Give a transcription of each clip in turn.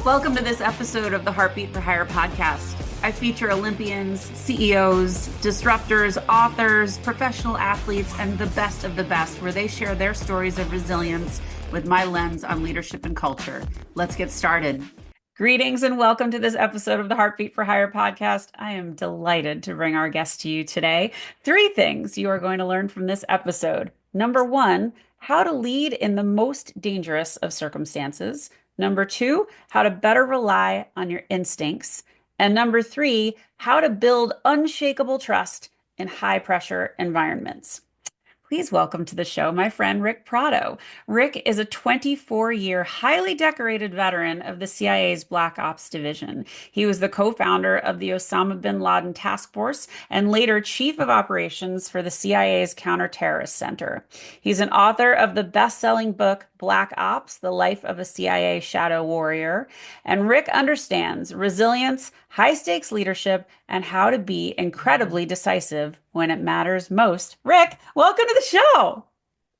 Welcome to this episode of the Heartbeat for Hire podcast. I feature Olympians, CEOs, disruptors, authors, professional athletes, and the best of the best, where they share their stories of resilience with my lens on leadership and culture. Let's get started. Greetings and welcome to this episode of the Heartbeat for Hire podcast. I am delighted to bring our guest to you today. 3 things you are going to learn from this episode. Number 1, how to lead in the most dangerous of circumstances. Number 2, how to better rely on your instincts. And number 3, how to build unshakable trust in high pressure environments. Please welcome to the show my friend Ric Prado. Ric is a 24-year, highly decorated veteran of the CIA's Black Ops Division. He was the co-founder of the Osama bin Laden Task Force and later Chief of Operations for the CIA's Counterterrorist Center. He's an author of the best-selling book Black Ops: The Life of a CIA Shadow Warrior. And Ric understands resilience, high-stakes leadership, and how to be incredibly decisive when it matters most. Ric, welcome to the show.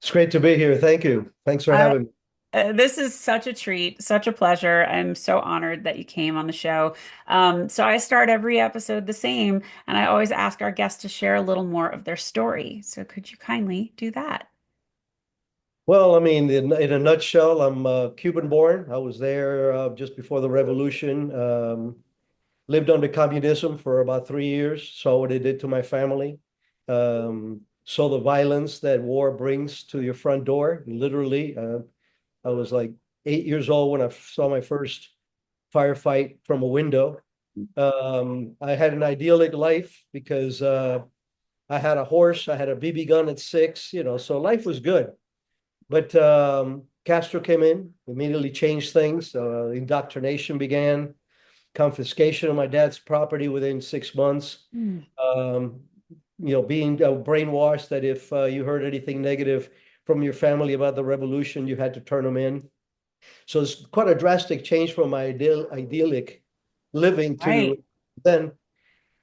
It's great to be here. Thank you. Thanks for Uh, having me. this is such a treat, such a pleasure. I'm so honored that you came on the show. So I start every episode the same, and I always ask our guests to share a little more of their story. So could you kindly do that? Well, I mean, in a nutshell, I'm Cuban born. I was there just before the revolution. Lived under communism for about 3 years. Saw what it did to my family. Saw the violence that war brings to your front door. Literally, I was like 8 years old when I saw my first firefight from a window. I had an idyllic life because I had a horse, I had a BB gun at 6, so life was good. But Castro came in, immediately changed things. Indoctrination began, confiscation of my dad's property within 6 months. Mm. Um, being brainwashed that if you heard anything negative from your family about the revolution, you had to turn them in. So it's quite a drastic change from my idyllic living Right. to then.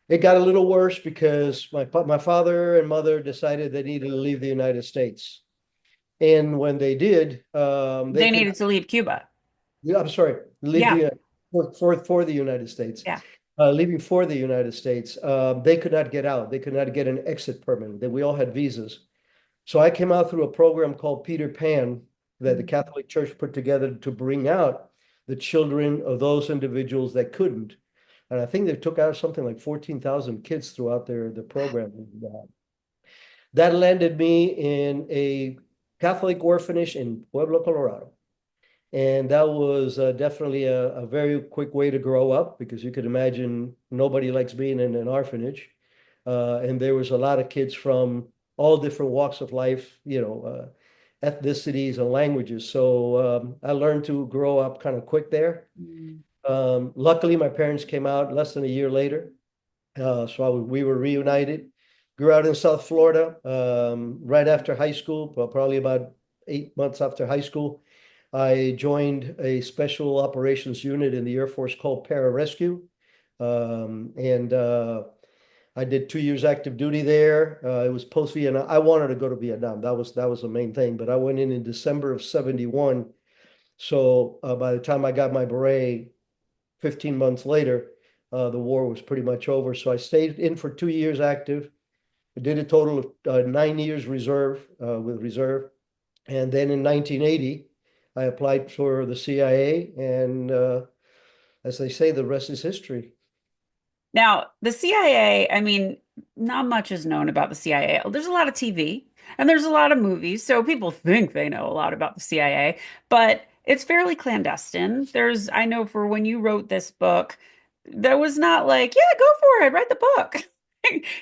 It got a little worse because my father and mother decided they needed to leave the United States. And when they did, they They could, needed to leave Cuba. yeah, I'm sorry, leave Yeah. for the United States. Yeah. Leaving for the United States, they could not get out. They could not get an exit permit. That we all had visas. So I came out through a program called Peter Pan that the Catholic Church put together to bring out the children of those individuals that couldn't. And I think they took out something like 14,000 kids throughout the program. That landed me in a Catholic orphanage in Pueblo, Colorado. And that was definitely a very quick way to grow up because you could imagine nobody likes being in an orphanage. And there was a lot of kids from all different walks of life, ethnicities and languages. So I learned to grow up kind of quick there. Mm. Luckily, my parents came out less than a year later. We were reunited. Grew out in South Florida right after high school, probably about 8 months after high school. I joined a special operations unit in the Air Force called Pararescue. And I did 2 years active duty there. It was post-Vietnam. I wanted to go to Vietnam. That was the main thing. But I went in December of 71. So by the time I got my beret, 15 months later, the war was pretty much over. So I stayed in for 2 years active. I did a total of 9 years reserve with reserve. And then in 1980, I applied for the CIA. And as they say, the rest is history. Now, the CIA, I mean, not much is known about the CIA. There's a lot of TV and there's a lot of movies, so people think they know a lot about the CIA, but it's fairly clandestine. I know for when you wrote this book, there was not like, yeah, go for it, write the book.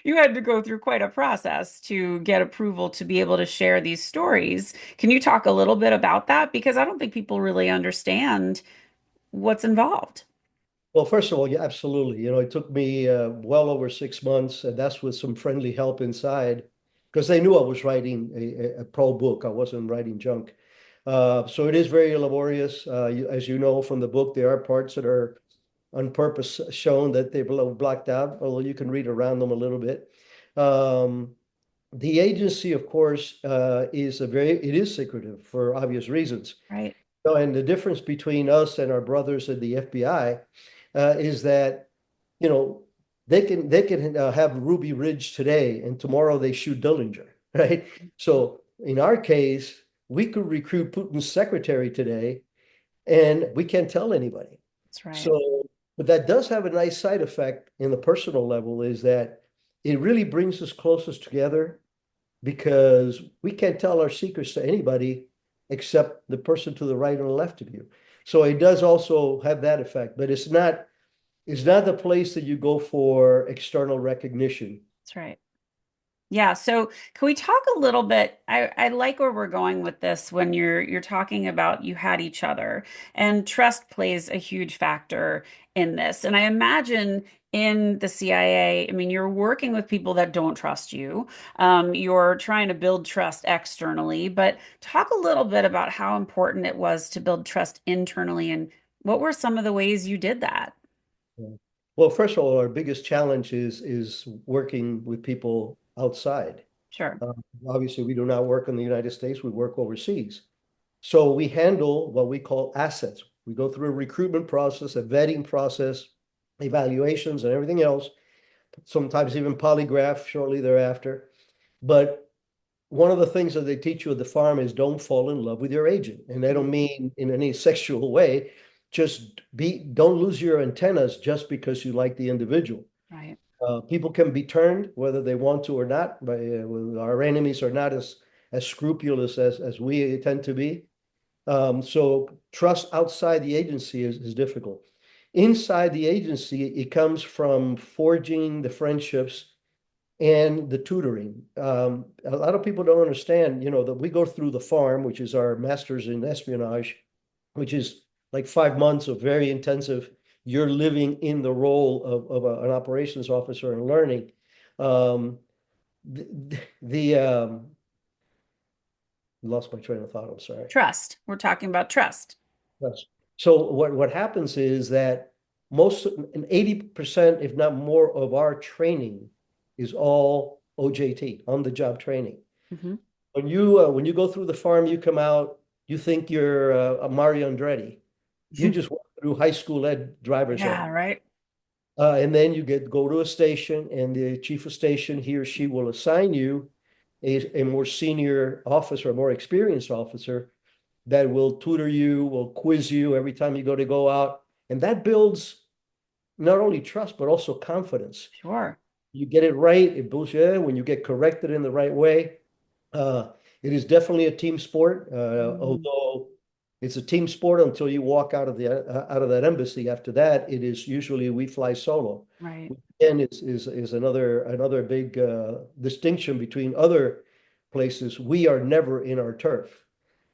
You had to go through quite a process to get approval to be able to share these stories. Can you talk a little bit about that? Because I don't think people really understand what's involved. Well, first of all, yeah, absolutely. It took me well over 6 months, and that's with some friendly help inside, because they knew I was writing a pro book. I wasn't writing junk. So it is very laborious. As you know from the book, there are parts that are on purpose shown that they've blocked out, although you can read around them a little bit. Um, the agency, of course, it is secretive for obvious reasons. Right. No, and the difference between us and our brothers in the FBI is that, you know, they can have Ruby Ridge today, and tomorrow they shoot Dillinger, right? So in our case, we could recruit Putin's secretary today, and we can't tell anybody. That's right. So, but that does have a nice side effect in the personal level, is that it really brings us closest together because we can't tell our secrets to anybody except the person to the right and the left of you. So it does also have that effect, but it's not the place that you go for external recognition. That's right. Yeah, so can we talk a little bit? I like where we're going with this when you're talking about you had each other, and trust plays a huge factor in this. And I imagine in the CIA, I mean, you're working with people that don't trust you. You're trying to build trust externally, but talk a little bit about how important it was to build trust internally, and what were some of the ways you did that? Yeah. Well, first of all, our biggest challenge is working with people outside. Sure. Obviously, we do not work in the United States, we work overseas. So we handle what we call assets. We go through a recruitment process, a vetting process, evaluations, and everything else, sometimes even polygraph shortly thereafter. But one of the things that they teach you at the farm is don't fall in love with your agent. And they don't mean in any sexual way. Just don't lose your antennas just because you like the individual. Right. People can be turned whether they want to or not. But our enemies are not as scrupulous as we tend to be. So trust outside the agency is difficult. Inside the agency, it comes from forging the friendships and the tutoring. A lot of people don't understand, that we go through the farm, which is our master's in espionage, which is like 5 months of very intensive. You're living in the role of an operations officer and learning. Um, the lost my train of thought. I'm sorry. Trust. We're talking about trust. Yes. So what happens is that most, and 80%, if not more, of our training is all OJT, on the job training. Hmm. When you go through the farm, you come out, you think you're a Mario Andretti. You just went through high school ed driver's Yeah, ed. right. And then you go to a station, and the chief of station, he or she will assign you a more senior officer, a more experienced officer that will tutor you, will quiz you every time you go out. And that builds not only trust, but also confidence. Sure. You get it right, it builds you in. When you get corrected in the right way, uh, it is definitely a team sport. Mm, Although it's a team sport until you walk out of that embassy. After that, it is usually we fly solo. right. And is another big distinction between other places. We are never in our turf.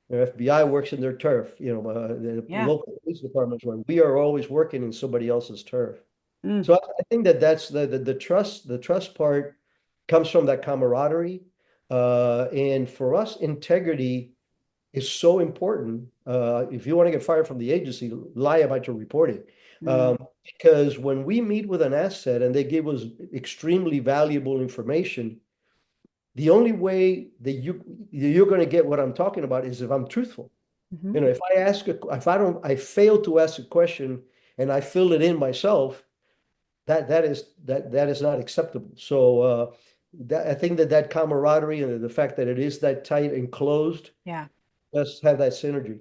The FBI works in their turf, the Yeah. local police departments where we are always working in somebody else's turf. Mm, So I think that's the trust part comes from that camaraderie. And for us, integrity is so important. If you want to get fired from the agency, lie about your reporting. mm, Because when we meet with an asset and they give us extremely valuable information, the only way that you're going to get what I'm talking about is if I'm truthful. mhm. If I fail to ask a question and I fill it in myself, that is not acceptable. So I think that camaraderie and the fact that it is that tight and closed Yeah. does have that synergy.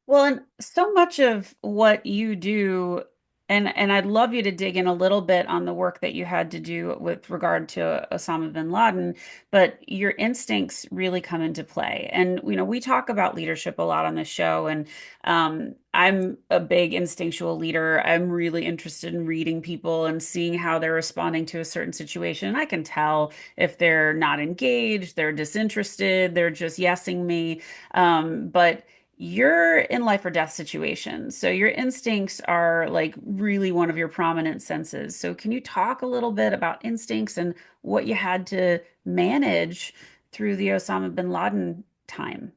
Well, and so much of what you do, and I'd love you to dig in a little bit on the work that you had to do with regard to Osama bin Laden, but your instincts really come into play. And we talk about leadership a lot on this show, and I'm a big instinctual leader. I'm really interested in reading people and seeing how they're responding to a certain situation. And I can tell if they're not engaged, they're disinterested, they're just yesing me. But you're in life or death situations. So your instincts are like really one of your prominent senses. So can you talk a little bit about instincts and what you had to manage through the Osama bin Laden time?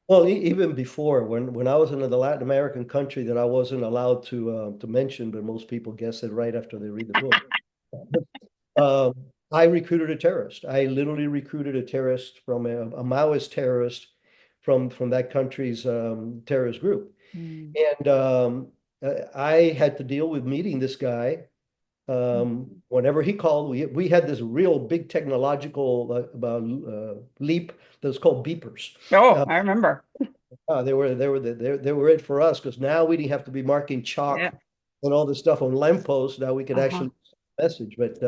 Well, even before, when I was in the Latin American country that I wasn't allowed to mention, but most people guess it right after they read the book. Um, I recruited a terrorist. I literally recruited a terrorist from a Maoist terrorist from that country's terrorist group. Mm. And I had to deal with meeting this guy. Whenever he called, we had this real big technological leap that was called beepers. Oh, Uh, I remember. they were it for us because now we didn't have to be marking Yeah. chalk and all this stuff on lampposts. Now we could Uh-huh. actually message. But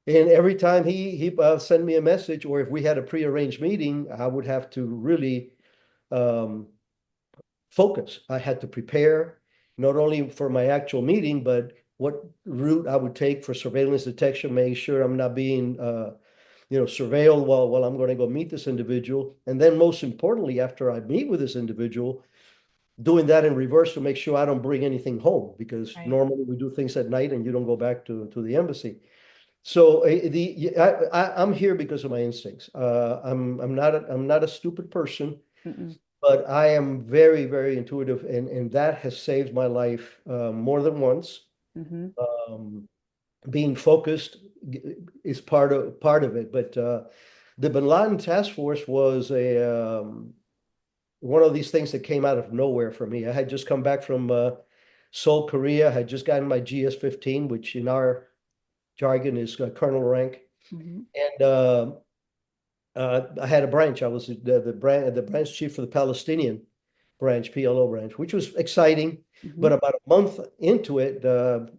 and every time he send me a message, or if we had a prearranged meeting, I would have to really um, focus. I had to prepare not only for my actual meeting, but what route I would take for surveillance detection, making sure I'm not being surveilled while I'm going to go meet this individual. And then most importantly, after I meet with this individual, doing that in reverse to make sure I don't bring anything home, because Right. normally we do things at night and you don't go back to the embassy. So I'm here because of my instincts. I'm not a stupid person, Mm-mm. but I am very, very intuitive, and that has saved my life more than once. Mm-hmm. Um, Being focused is part of it, but the Bin Laden task force was a one of these things that came out of nowhere for me. I had just come back from Seoul, Korea. I had just gotten my GS-15, which in our jargon is colonel rank, Mm-hmm. and I had a branch. I was the branch chief for the Palestinian branch, PLO branch, which was exciting. Mm-hmm. But about a month into it,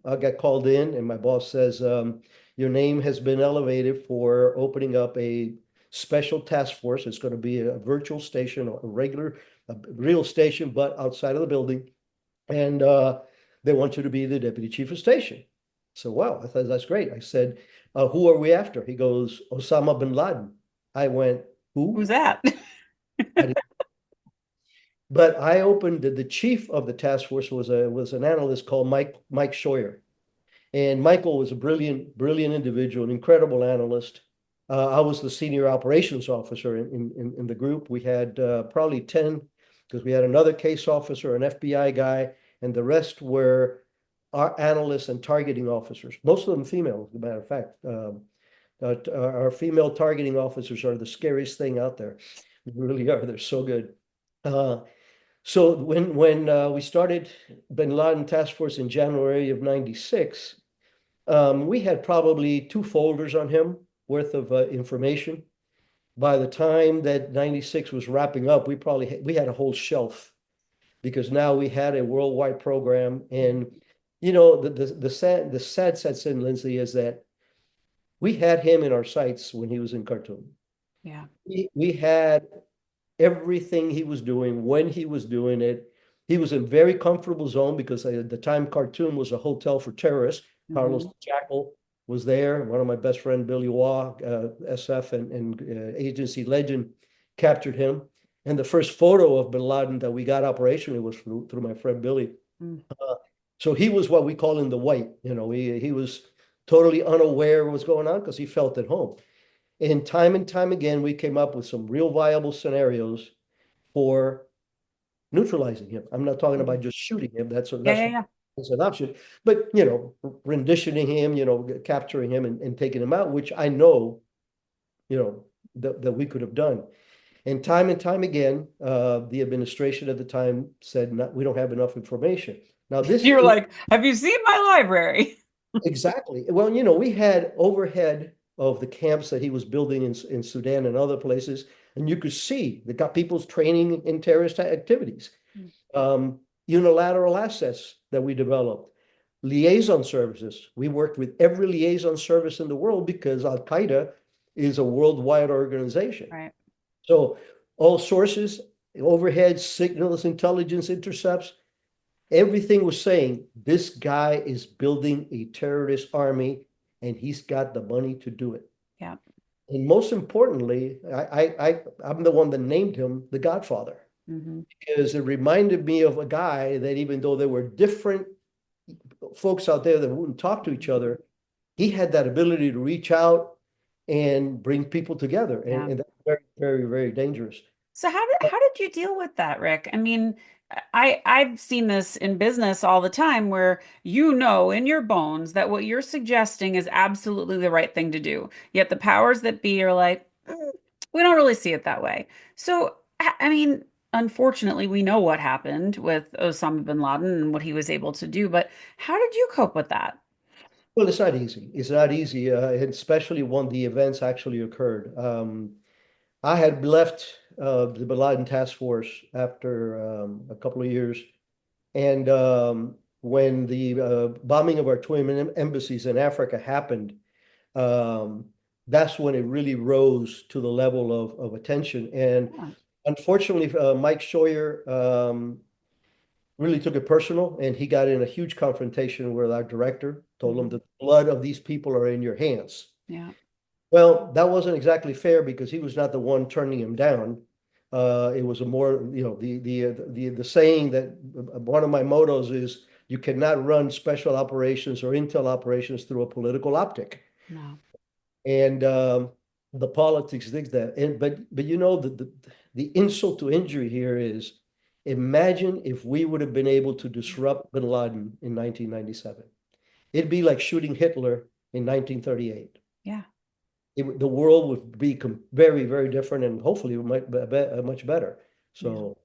I got called in, and my boss says, "Your name has been elevated for opening up a special task force. It's going to be a virtual station, a real station, but outside of the building, and they want you to be the deputy chief of station." So, wow, I thought that's great. I said, "Who are we after?" He goes, "Osama bin Laden." I went, Who's "Who?" that? I didn't, but I opened the chief of the task force was an analyst called Mike Scheuer. And Michael was a brilliant individual, an incredible analyst. I was the senior operations officer in the group. We had probably 10, because we had another case officer, an FBI guy, and the rest were our analysts and targeting officers, most of them female, as a matter of fact. Our female targeting officers are the scariest thing out there. They really are. They're so good. Uh, so when we started Bin Laden Task Force in January of '96, we had probably 2 folders on him worth of information. By the time that '96 was wrapping up, we had a whole shelf, because now we had a worldwide program. And the sad sets in, Lyndsay, is that we had him in our sights when he was in Khartoum. Yeah. We had everything he was doing, when he was doing it. He was in very comfortable zone, because at the time Khartoum was a hotel for terrorists. Carlos Mm-hmm. the Jackal was there. One of my best friend, Billy Waugh, SF and agency legend, captured him. And the first photo of Bin Laden that we got operationally was through my friend Billy. Mm. Uh, so he was what we call in the white. He was totally unaware of what's going on, because he felt at home. And time again, we came up with some real viable scenarios for neutralizing him. I'm not talking about just shooting him. Yeah, yeah, yeah. That's an option. But, renditioning him, capturing him and taking him out, which I know, that we could have done. And time again, the administration at the time said, we don't have enough information. Now, this You're is like, have you seen my library? exactly. Well, we had overhead of the camps that he was building in Sudan and other places, and you could see they got people's training in terrorist activities. Mm. Unilateral assets that we developed, liaison services. We worked with every liaison service in the world, because Al Qaeda is a worldwide organization. Right. So all sources, overhead, signals, intelligence intercepts, everything was saying this guy is building a terrorist army, and he's got the money to do it. Yeah. And most importantly, I'm the one that named him the Godfather, Mm-hmm. because it reminded me of a guy that, even though there were different folks out there that wouldn't talk to each other, he had that ability to reach out and bring people together. And, Yeah. and that's very, very, very dangerous. So how did you deal with that, Rick? I mean, I've seen this in business all the time where you know in your bones that what you're suggesting is absolutely the right thing to do. Yet the powers that be are like, "Mm, we don't really see it that way." So I mean, unfortunately, we know what happened with Osama bin Laden and what he was able to do, but how did you cope with that? Well, it's not easy. It's not easy, and especially when the events actually occurred. I had left the Bin Laden task force after a couple of years, and when the bombing of our twin embassies in Africa happened, um, that's when it really rose to the level of attention. And Yeah. unfortunately, Mike Scheuer really took it personal, and he got in a huge confrontation with our director, told him Mhm. that the blood of these people are in your hands. Yeah. Well, that wasn't exactly fair because he was not the one turning him down. It was a more, the saying that one of my mottos is you cannot run special operations or intel operations through a political optic. No. And the politics digs that. And but you know the insult to injury here is imagine if we would have been able to disrupt bin Laden in 1997. It'd be like shooting Hitler in 1938. Yeah. The world would be very, very different and hopefully it might be much better. Yeah. So,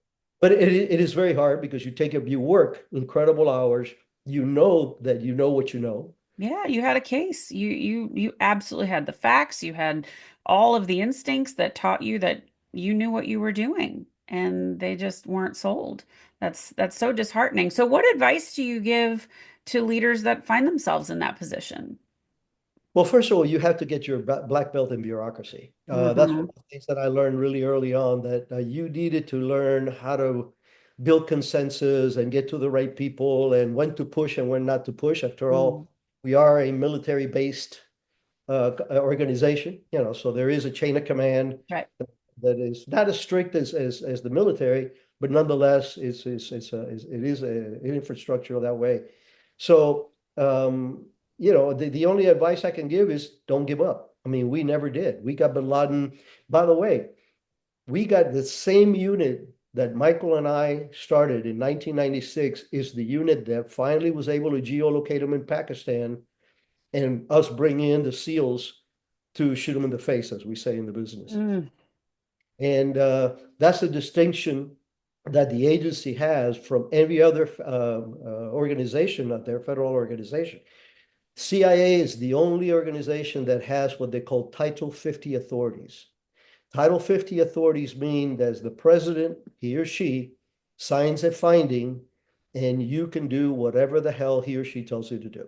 but it is very hard because you work incredible hours. You know that you know what you know. Yeah, you had a case. You absolutely had the facts. You had all of the instincts that taught you that you knew what you were doing, and they just weren't sold. That's so disheartening. So what advice do you give to leaders that find themselves in that position? Well, first of all, you have to get your black belt in bureaucracy. That's one Hmm. of the things that I learned really early on, that you needed to learn how to build consensus and get to the right people and when to push and when not to push. After Mm. all, we are a military-based organization, so there is a chain of command Right. that is not as strict as the military, but nonetheless, it is an infrastructure that way. So, the only advice I can give is don't give up. I mean, we never did. We got bin Laden. By the way, we got the same unit that Michael and I started in 1996 is the unit that finally was able to geolocate him in Pakistan and us bringing in the SEALs to shoot him in the face, as we say in the business. Mm. And that's a distinction that the agency has from every other organization out there, federal organization. CIA is the only organization that has what they call Title 50 authorities. Title 50 authorities mean that the president, he or she, signs a finding, and you can do whatever the hell he or she tells you to do.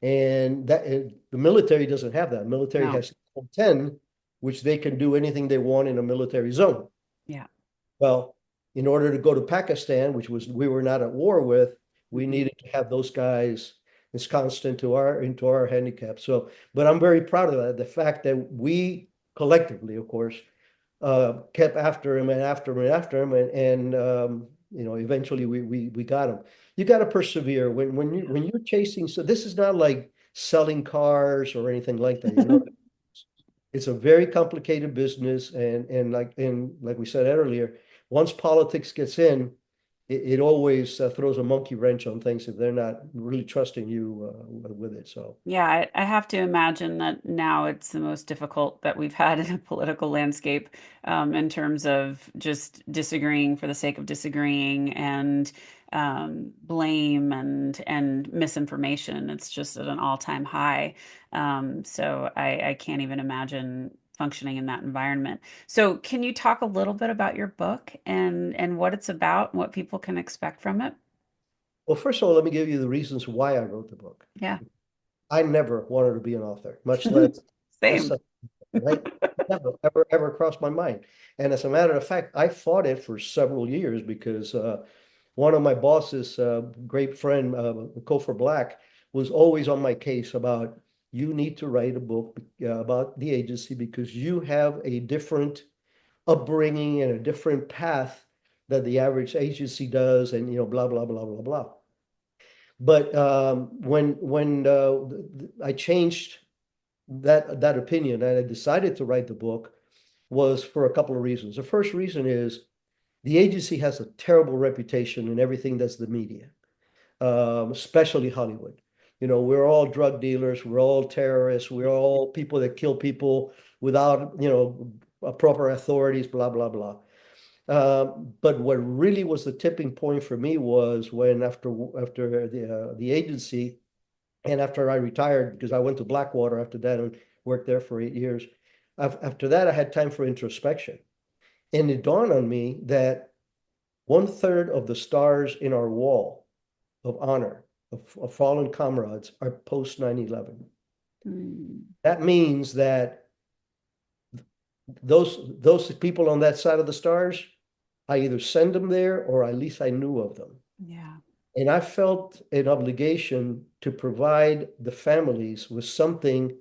And the military doesn't have that. Military No. has 10, which they can do anything they want in a military zone. Yeah. Well, in order to go to Pakistan, which was we were not at war with, we Mhm. needed to have those guys ensconced into our handicap. So, but I'm very proud of that. The fact that we collectively, of course, kept after him and after him and after him, and eventually we got him. You got to persevere when you're chasing. So this is not like selling cars or anything like that. It's a very complicated business, and like we said earlier, once politics gets in, it always throws a monkey wrench on things if they're not really trusting you with it. So. Yeah, I have to imagine that now it's the most difficult that we've had in a political landscape, in terms of just disagreeing for the sake of disagreeing and blame and misinformation. It's just at an all-time high. So I can't even imagine functioning in that environment. So can you talk a little bit about your book and what it's about and what people can expect from it? Well, first of all, let me give you the reasons why I wrote the book. Yeah. I never wanted to be an author, much less Same. bestseller, right? Never, ever, ever crossed my mind. And as a matter of fact, I fought it for several years because one of my bosses, great friend, Cofer Black, was always on my case about you need to write a book about the agency because you have a different upbringing and a different path that the average agency does, and blah blah blah blah blah. But when I changed that opinion and I decided to write the book was for a couple of reasons. The first reason is the agency has a terrible reputation in everything that's the media, especially Hollywood. We're all drug dealers, we're all terrorists, we're all people that kill people without, proper authorities, blah, blah, blah. But what really was the tipping point for me was when after the agency and after I retired, because I went to Blackwater after that and worked there for 8 years. After that, I had time for introspection. And it dawned on me that 1/3 of the stars in our wall of honor of fallen comrades are post 9/11. Mm. That means that those people on that side of the stars, I either send them there or at least I knew of them. Yeah. And I felt an obligation to provide the families with something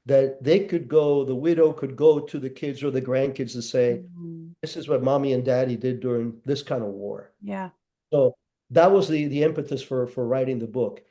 that they could go, the widow could go to the kids or the grandkids and say, Mhm. this is what mommy and daddy did during this kind of war. Yeah. So that was the impetus for writing the book.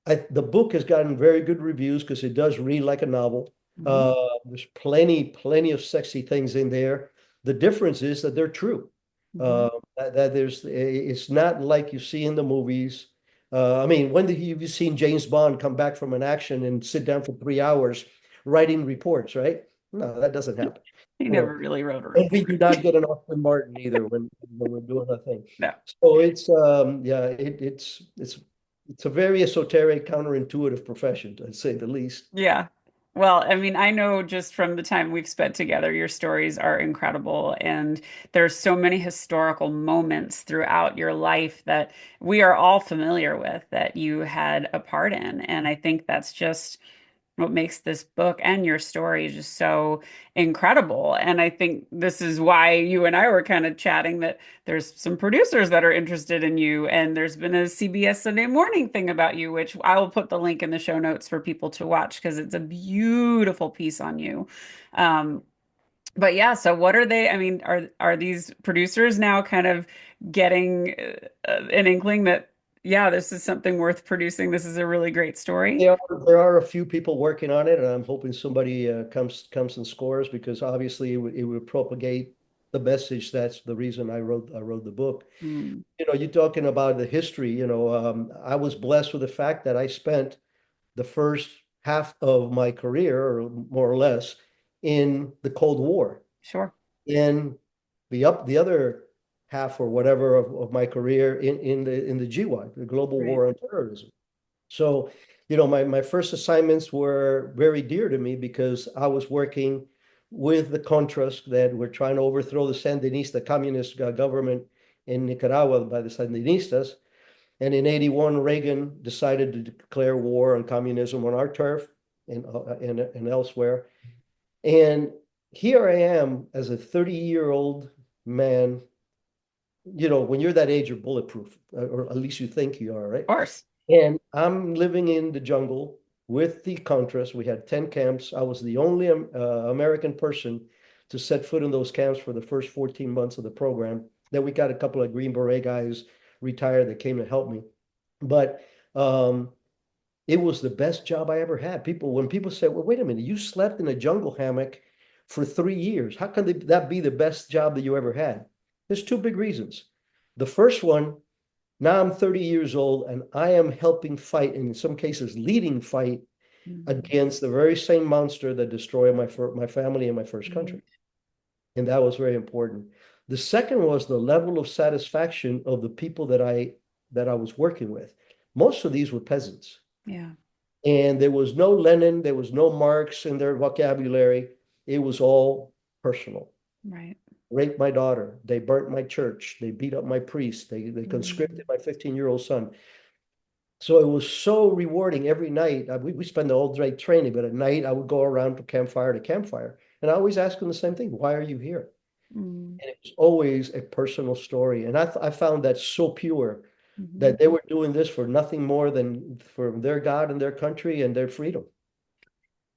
The book has gotten very good reviews because it does read like a novel. Mhm. There's plenty of sexy things in there. The difference is that they're true. Mhm. Uh, that it's not like you see in the movies. I mean, when have you seen James Bond come back from an action and sit down for 3 hours writing reports, right? No, that doesn't happen. He You know, never really wrote a and we do report. not get an Austin Martin either when we're doing a thing. No. So it's yeah, it's a very esoteric, counterintuitive profession, to say the least. Yeah. Well, I mean, I know just from the time we've spent together, your stories are incredible. And there's so many historical moments throughout your life that we are all familiar with that you had a part in. And I think that's just what makes this book and your story just so incredible. And I think this is why you and I were kind of chatting that there's some producers that are interested in you. And there's been a CBS Sunday Morning thing about you, which I will put the link in the show notes for people to watch because it's a beautiful piece on you. Um, but yeah, so what are they? I mean, are these producers now kind of getting an inkling that, yeah, this is something worth producing. This is a really great story. There are a few people working on it, and I'm hoping somebody comes and scores because obviously it would propagate the message. That's the reason I wrote the book. Mm, You're talking about the history. I was blessed with the fact that I spent the first half of my career, or more or less, in the Cold War. sure. In the other half or whatever of my career in the GWAT, the Global Right. War on Terrorism. So, my first assignments were very dear to me because I was working with the Contras that were trying to overthrow the Sandinista communist government in Nicaragua by the Sandinistas. And in 81, Reagan decided to declare war on communism on our turf and elsewhere. And here I am as a 30-year-old man. When you're that age, you're bulletproof, or at least you think you are, right? Of course. And I'm living in the jungle with the Contras. We had 10 camps. I was the only American person to set foot in those camps for the first 14 months of the program. Then we got a couple of Green Beret guys retired that came to help me. But it was the best job I ever had. When people say, well, wait a minute, you slept in a jungle hammock for 3 years. How can that be the best job that you ever had? There's two big reasons. The first one, now I'm 30 years old and I am helping fight, and in some cases leading fight Mhm. against the very same monster that destroyed my family and my first Right. country. And that was very important. The second was the level of satisfaction of the people that I was working with. Most of these were peasants. Yeah. And there was no Lenin, there was no Marx in their vocabulary. It was all personal. Right. Raped my daughter. They burnt my church. They beat up my priest. They Mm. conscripted my 15-year-old son. So it was so rewarding every night. We spend the whole day training, but at night I would go around from campfire to campfire. And I always ask them the same thing: why are you here? Mm. And it was always a personal story. And I found that so pure Mhm. that they were doing this for nothing more than for their God and their country and their freedom.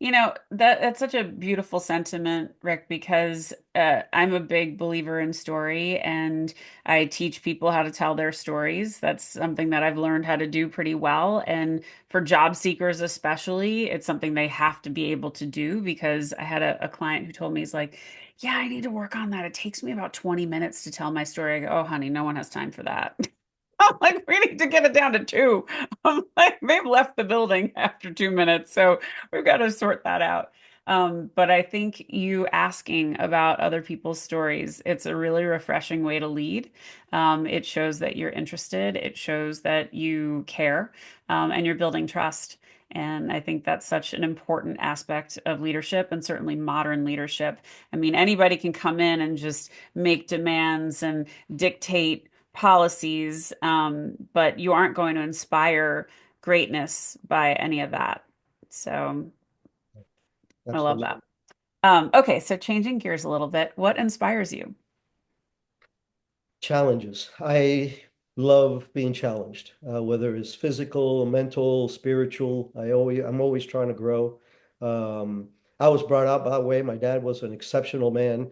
You know, that's such a beautiful sentiment, Rick, because I'm a big believer in story and I teach people how to tell their stories. That's something that I've learned how to do pretty well. And for job seekers especially, it's something they have to be able to do because I had a client who told me, he's like, yeah, I need to work on that. It takes me about 20 minutes to tell my story. I go, oh, honey, no one has time for that. I'm like, we need to get it down to two. I'm like, they've left the building after 2 minutes, so we've got to sort that out. But I think you asking about other people's stories, it's a really refreshing way to lead. It shows that you're interested, it shows that you care, and you're building trust. And I think that's such an important aspect of leadership and certainly modern leadership. I mean, anybody can come in and just make demands and dictate policies, but you aren't going to inspire greatness by any of that. So I love Absolutely. that. Okay, so changing gears a little bit, what inspires you? Challenges. I love being challenged, whether it's physical, mental, spiritual. I'm always trying to grow. I was brought up that way. My dad was an exceptional man,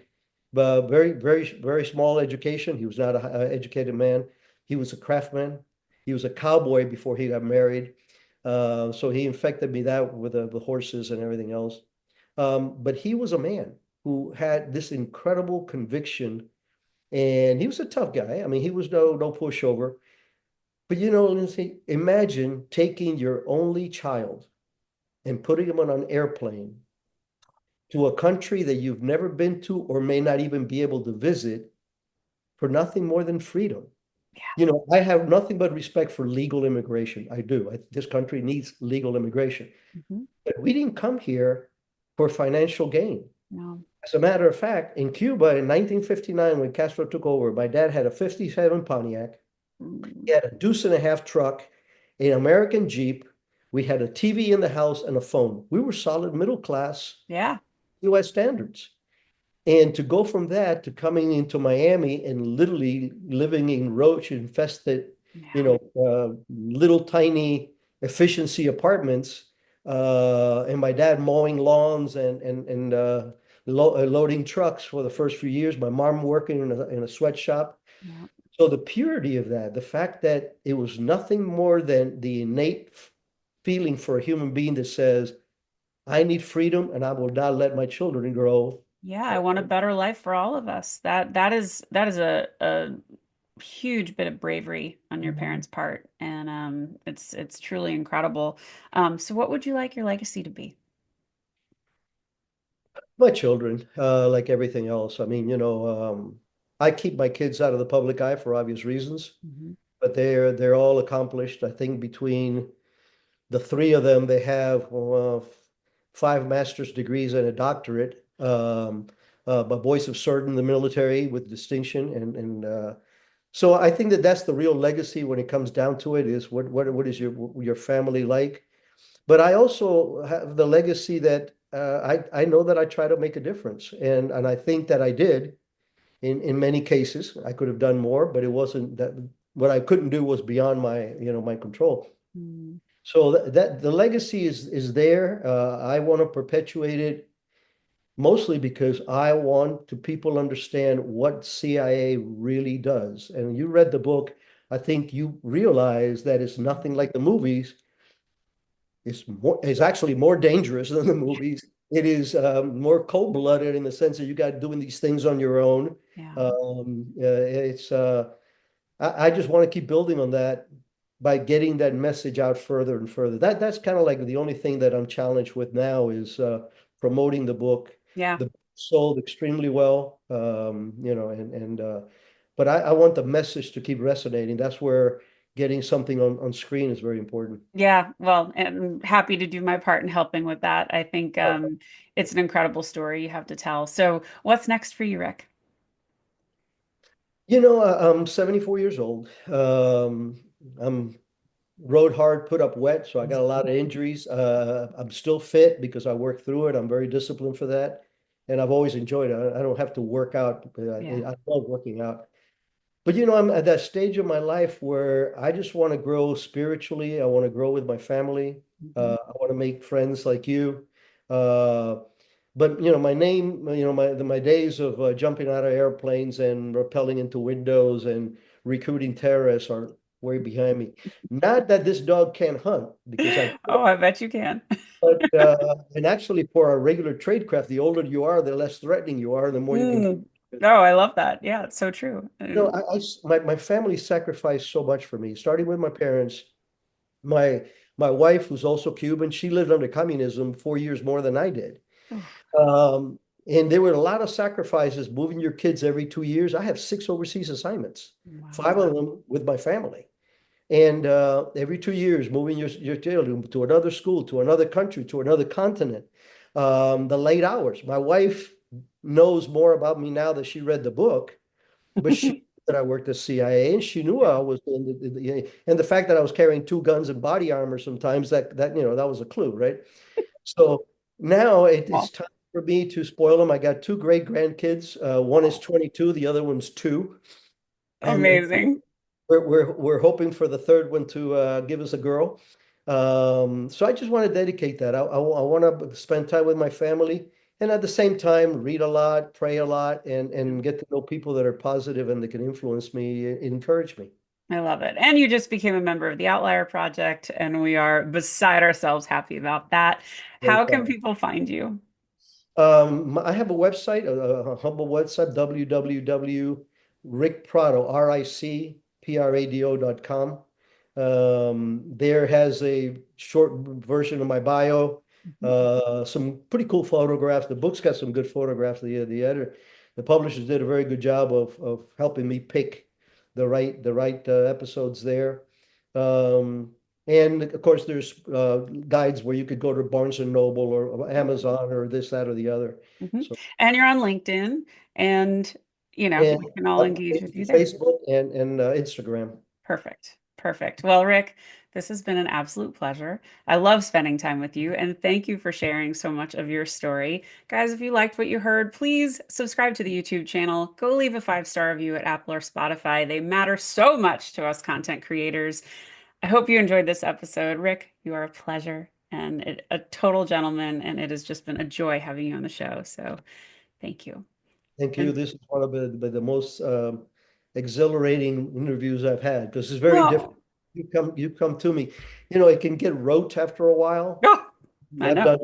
but very small education. He was not a educated man. He was a craftsman. He was a cowboy before he got married. So he infected me that with the horses and everything else. But he was a man who had this incredible conviction, and he was a tough guy. I mean, he was no pushover. But Lindsay, imagine taking your only child and putting him on an airplane to a country that you've never been to or may not even be able to visit for nothing more than freedom. I have nothing but respect for legal immigration. I do. This country needs legal immigration. Mhm. But we didn't come here for financial gain. No. As a matter of fact, in Cuba in 1959, when Castro took over, my dad had a 57 Pontiac. Mm, He had a deuce and a half truck, an American Jeep. We had a TV in the house and a phone. We were solid middle class yeah. US standards. And to go from that to coming into Miami and literally living in roach infested, Yeah. little tiny efficiency apartments, and my dad mowing lawns and loading trucks for the first few years, my mom working in a sweatshop. Yeah. So the purity of that, the fact that it was nothing more than the innate feeling for a human being that says, I need freedom and I will not let my children grow. Yeah, I want a better life for all of us. That is a huge bit of bravery on your parents' part, and it's truly incredible. So what would you like your legacy to be? My children, like everything else. I mean, I keep my kids out of the public eye for obvious reasons, Mhm. but they're all accomplished. I think between the three of them, they have five master's degrees and a doctorate. But boys have served in the military with distinction, and so I think that that's the real legacy when it comes down to it. Is what is your family like? But I also have the legacy that I know that I try to make a difference, and I think that I did in many cases. I could have done more, but it wasn't that. What I couldn't do was beyond my control. Mm, So that the legacy is there. I want to perpetuate it mostly because I want to people understand what CIA really does. And you read the book. I think you realize that it's nothing like the movies. It's actually more dangerous than the movies. It is more cold-blooded in the sense that you got doing these things on your own. yeah. It's I just want to keep building on that by getting that message out further and further. That's kind of like the only thing that I'm challenged with now is promoting the book. Yeah. The book sold extremely well, and but I want the message to keep resonating. That's where getting something on screen is very important. Yeah, well, and happy to do my part in helping with that. I think it's an incredible story you have to tell. So, what's next for you, Rick? I'm 74 years old. I'm rode hard, put up wet, so I got a lot of injuries. I'm still fit because I work through it. I'm very disciplined for that, and I've always enjoyed it. I don't have to work out. Yeah. I love working out. But I'm at that stage of my life where I just want to grow spiritually. I want to grow with my family. Mhm. I want to make friends like you. Uh, but my name, my days of jumping out of airplanes and rappelling into windows and recruiting terrorists are way behind me. Not that this dog can't hunt, because I, Oh, I bet you can. but and actually for a regular trade craft, the older you are, the less threatening you are, the more you can. Mm. Oh, I love that. Yeah, it's so true. My family sacrificed so much for me, starting with my parents. My my wife, who's also Cuban, she lived under communism 4 years more than I did. And there were a lot of sacrifices moving your kids every 2 years. I have 6 overseas assignments, Wow. 5 of them with my family. And every 2 years, moving your children to another school, to another country, to another continent. The late hours. My wife knows more about me now that she read the book, but she knew that I worked at CIA, and she knew I was and the fact that I was carrying 2 guns and body armor sometimes that was a clue, right? So now it's Well, time for me to spoil them. I got 2 great grandkids. One is 22, the other one's 2, and amazing. we're hoping for the third one to give us a girl. So I just want to dedicate that. I want to spend time with my family, and at the same time read a lot, pray a lot, and get to know people that are positive and that can influence me, encourage me. I love it. And you just became a member of the Outlier Project, and we are beside ourselves happy about that. Very How can proud. people find you? I have a website, a humble website, www.ricprado, RICPRADO.com. There has a short version of my bio, Mhm. some pretty cool photographs. The book's got some good photographs. The publishers did a very good job of helping me pick the right episodes there. Um, and of course, there's guides where you could go to Barnes and Noble or Amazon or this, that, or the other. Mhm. So, And you're on LinkedIn, and and we can all engage with you there. Facebook and Instagram. Perfect. Perfect. Well, Rick, this has been an absolute pleasure. I love spending time with you, and thank you for sharing so much of your story. Guys, if you liked what you heard, please subscribe to the YouTube channel. Go leave a 5-star review at Apple or Spotify. They matter so much to us content creators. I hope you enjoyed this episode. Rick, you are a pleasure and a total gentleman, and it has just been a joy having you on the show. So thank you. Thank you. And This is one of the most exhilarating interviews I've had because it's very different. well, You come to me, it can get rote after a while. oh, I I've know. done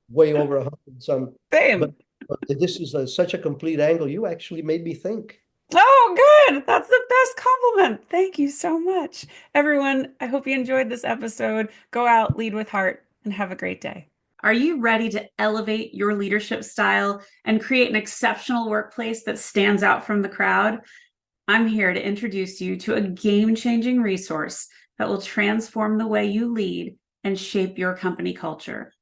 way over 100 some, but, Same. but this is such a complete angle. You actually made me think. Oh, good. That's the best compliment. Thank you so much. Everyone, I hope you enjoyed this episode. Go out, lead with heart, and have a great day. Are you ready to elevate your leadership style and create an exceptional workplace that stands out from the crowd? I'm here to introduce you to a game-changing resource that will transform the way you lead and shape your company culture.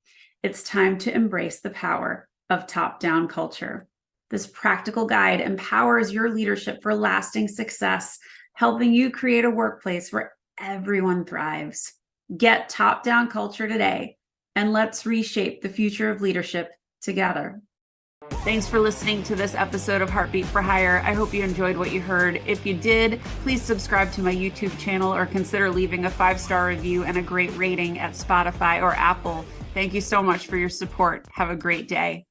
It's time to embrace the power of top-down culture. This practical guide empowers your leadership for lasting success, helping you create a workplace where everyone thrives. Get top-down culture today, and let's reshape the future of leadership together. Thanks for listening to this episode of Heartbeat for Hire. I hope you enjoyed what you heard. If you did, please subscribe to my YouTube channel or consider leaving a 5-star review and a great rating at Spotify or Apple. Thank you so much for your support. Have a great day.